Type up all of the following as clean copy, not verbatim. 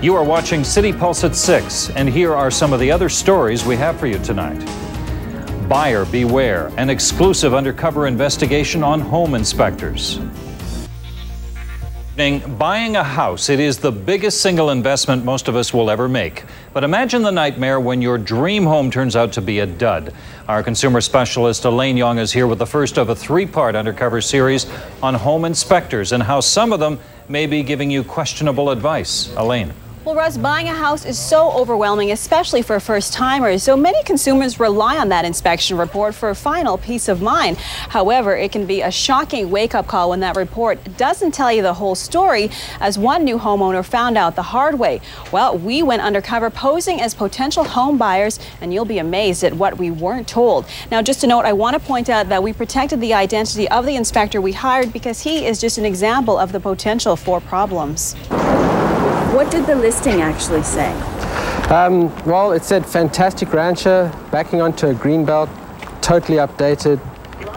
You are watching City Pulse at 6, and here are some of the other stories we have for you tonight. Buyer beware, an exclusive undercover investigation on home inspectors. Buying a house, it is the biggest single investment most of us will ever make. But imagine the nightmare when your dream home turns out to be a dud. Our consumer specialist Elaine Young is here with the first of a three-part undercover series on home inspectors and how some of them may be giving you questionable advice. Elaine. Well, Russ, buying a house is so overwhelming, especially for first-timers. So many consumers rely on that inspection report for final peace of mind. However, it can be a shocking wake-up call when that report doesn't tell you the whole story, as one new homeowner found out the hard way. Well, we went undercover posing as potential home buyers, and you'll be amazed at what we weren't told. Now, just a note, I want to point out that we protected the identity of the inspector we hired because he is just an example of the potential for problems. What did the listing actually say? Well, it said fantastic rancher, backing onto a green belt, totally updated,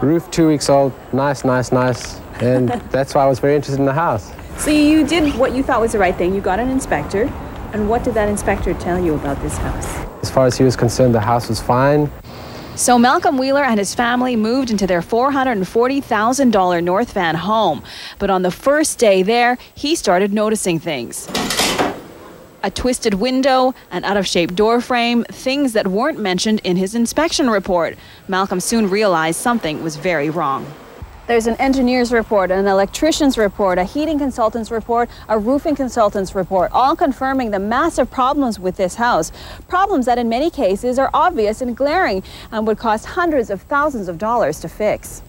roof 2 weeks old, nice, nice, nice. And that's why I was very interested in the house. So you did what you thought was the right thing. You got an inspector. And what did that inspector tell you about this house? As far as he was concerned, the house was fine. So Malcolm Wheeler and his family moved into their $440,000 North Van home. But on the first day there, he started noticing things. A twisted window, an out-of-shape door frame, things that weren't mentioned in his inspection report. Malcolm soon realized something was very wrong. There's an engineer's report, an electrician's report, a heating consultant's report, a roofing consultant's report, all confirming the massive problems with this house. Problems that in many cases are obvious and glaring and would cost hundreds of thousands of dollars to fix.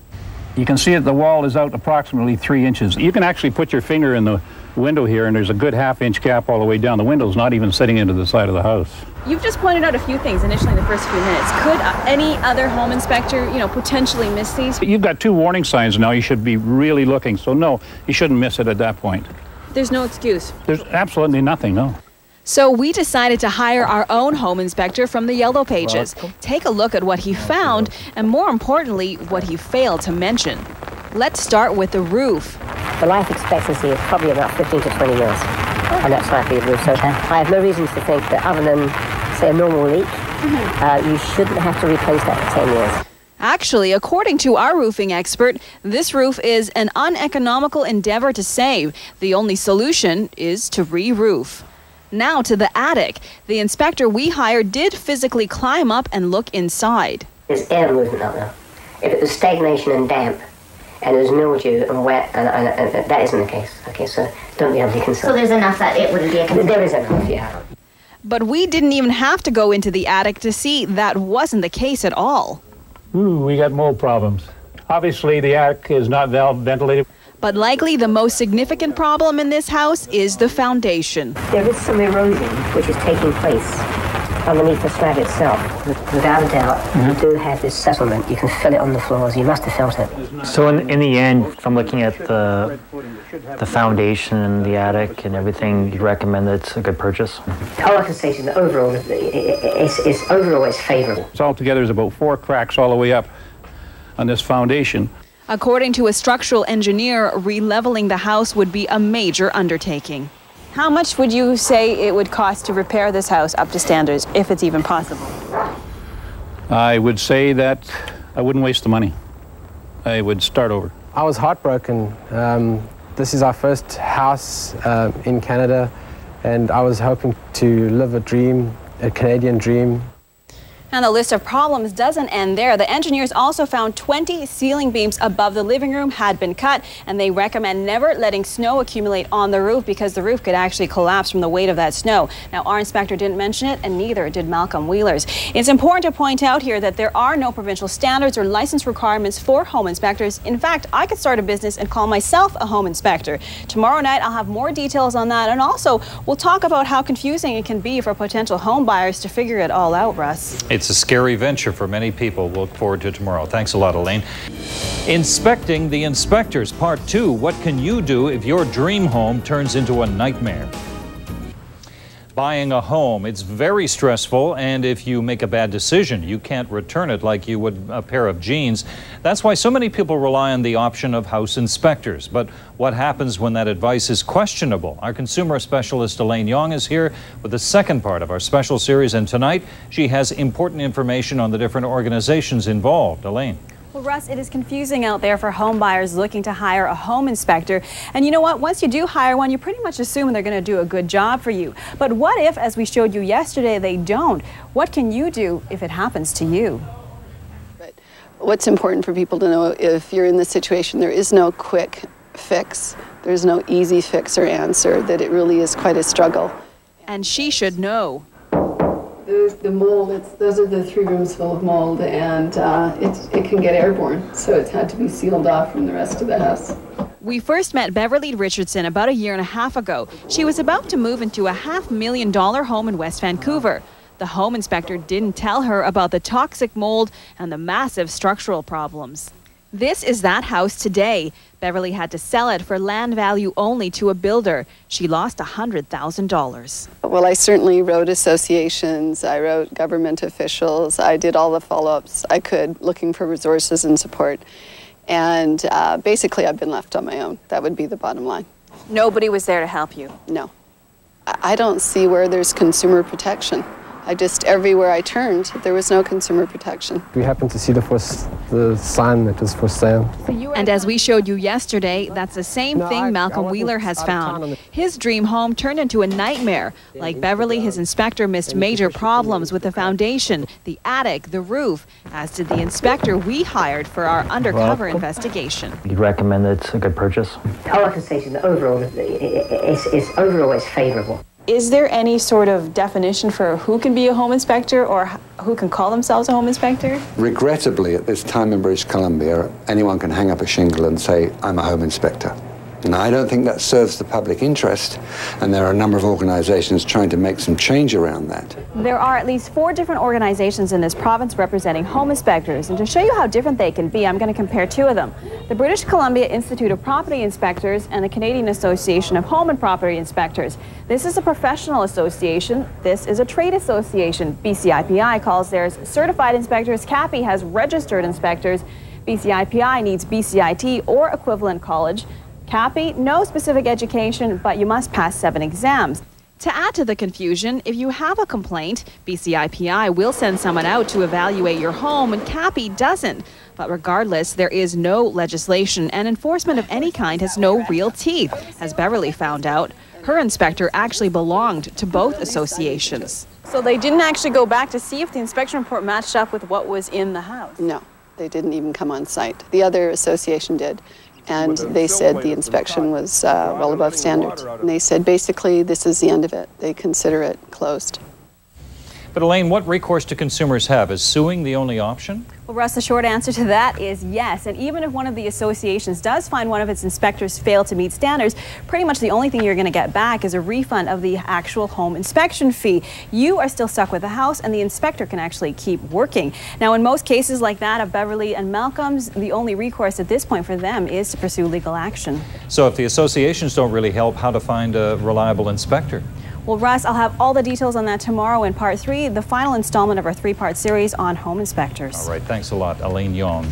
You can see that the wall is out approximately 3 inches. You can actually put your finger in the window here and there's a good half-inch gap all the way down. The window's not even sitting into the side of the house. You've just pointed out a few things initially in the first few minutes. Could any other home inspector, potentially miss these? You've got 2 warning signs now. You should be really looking. So no, you shouldn't miss it at that point. There's no excuse? There's absolutely nothing, no. So we decided to hire our own home inspector from the Yellow Pages. Take a look at what he found and, more importantly, what he failed to mention. Let's start with the roof. The life expectancy is probably about 15 to 20 years on that side of the roof. So I have no reason to think that other than, say, a normal leak, you shouldn't have to replace that for 10 years. Actually, according to our roofing expert, this roof is an uneconomical endeavor to save. The only solution is to re-roof. Now to the attic. The inspector we hired did physically climb up and look inside. There's air movement up there. If it was stagnation and damp, and there's mildew and wet, and that isn't the case. Okay, so don't be overly concerned. So there's enough that it wouldn't be a concern? There is enough, yeah. But we didn't even have to go into the attic to see that wasn't the case at all. Ooh, we got mold problems. Obviously, the attic is not ventilated. But likely the most significant problem in this house is the foundation. There is some erosion which is taking place underneath the slab itself. Without a doubt, you do have this settlement. You can feel it on the floors. You must have felt it. So in the end, from looking at the foundation and the attic and everything, you recommend that it's a good purchase? All I can say is that overall, it's favorable. It's altogether is about 4 cracks all the way up on this foundation. According to a structural engineer, re-leveling the house would be a major undertaking. How much would you say it would cost to repair this house up to standards, if it's even possible? I would say that I wouldn't waste the money. I would start over. I was heartbroken. This is our first house in Canada, and I was hoping to live a dream, a Canadian dream. And the list of problems doesn't end there. The engineers also found 20 ceiling beams above the living room had been cut, and they recommend never letting snow accumulate on the roof because the roof could actually collapse from the weight of that snow. Now, our inspector didn't mention it, and neither did Malcolm Wheeler's. It's important to point out here that there are no provincial standards or license requirements for home inspectors. In fact, I could start a business and call myself a home inspector. Tomorrow night, I'll have more details on that, and also we'll talk about how confusing it can be for potential home buyers to figure it all out, Russ. It's a scary venture for many people. We'll look forward to tomorrow. Thanks a lot, Elaine. Inspecting the Inspectors, Part 2. What can you do if your dream home turns into a nightmare? Buying a home, it's very stressful, and if you make a bad decision, you can't return it like you would a pair of jeans. That's why so many people rely on the option of house inspectors. But what happens when that advice is questionable? Our consumer specialist Elaine Yong is here with the second part of our special series, and tonight she has important information on the different organizations involved. Elaine. Well, Russ, it is confusing out there for home buyers looking to hire a home inspector. And you know what? Once you do hire one, you pretty much assume they're going to do a good job for you. But what if, as we showed you yesterday, they don't? What can you do if it happens to you? But what's important for people to know, if you're in this situation, there is no quick fix. There's no easy fix or answer, that it really is quite a struggle. And she should know. The mold, those are the 3 rooms full of mold, and it can get airborne, so it's had to be sealed off from the rest of the house. We first met Beverly Richardson about 1.5 years ago. She was about to move into a $500,000 home in West Vancouver. The home inspector didn't tell her about the toxic mold and the massive structural problems. This is that house today. Beverly had to sell it for land value only to a builder. She lost $100,000. Well, I certainly wrote associations, I wrote government officials, I did all the follow-ups I could, looking for resources and support. And basically, I've been left on my own. That would be the bottom line. Nobody was there to help you? No. I don't see where there's consumer protection. Everywhere I turned, there was no consumer protection. We happened to see the sign that was for sale. And as we showed you yesterday, that's the same thing Malcolm Wheeler has found. His dream home turned into a nightmare. Like Beverly, his inspector missed major problems with the foundation, the attic, the roof, as did the inspector we hired for our undercover investigation. You'd recommend that it's a good purchase? All I can say is that overall is favourable. Is there any sort of definition for who can be a home inspector or who can call themselves a home inspector? Regrettably, at this time in British Columbia, anyone can hang up a shingle and say, I'm a home inspector. And I don't think that serves the public interest, and there are a number of organizations trying to make some change around that. There are at least 4 different organizations in this province representing home inspectors, and to show you how different they can be, I'm going to compare 2 of them. The British Columbia Institute of Property Inspectors and the Canadian Association of Home and Property Inspectors. This is a professional association. This is a trade association. BCIPI calls theirs certified inspectors. CAPI has registered inspectors. BCIPI needs BCIT or equivalent college. CAPI, no specific education, but you must pass 7 exams. To add to the confusion, if you have a complaint, BCIPI will send someone out to evaluate your home, and CAPI doesn't. But regardless, there is no legislation, and enforcement of any kind has no real teeth, as Beverly found out. Her inspector actually belonged to both associations. So they didn't actually go back to see if the inspection report matched up with what was in the house? No, they didn't even come on site. The other association did. And they said the inspection was well above standard. And they said basically this is the end of it. They consider it closed. But Elaine, what recourse do consumers have? Is suing the only option? Well, Russ, the short answer to that is yes. And even if one of the associations does find one of its inspectors fail to meet standards, pretty much the only thing you're going to get back is a refund of the actual home inspection fee. You are still stuck with the house, and the inspector can actually keep working. Now, in most cases like that of Beverly and Malcolm's, the only recourse at this point for them is to pursue legal action. So if the associations don't really help, how to find a reliable inspector? Well, Russ, I'll have all the details on that tomorrow in part 3, the final installment of our 3-part series on home inspectors. All right, thanks a lot, Elaine Yong.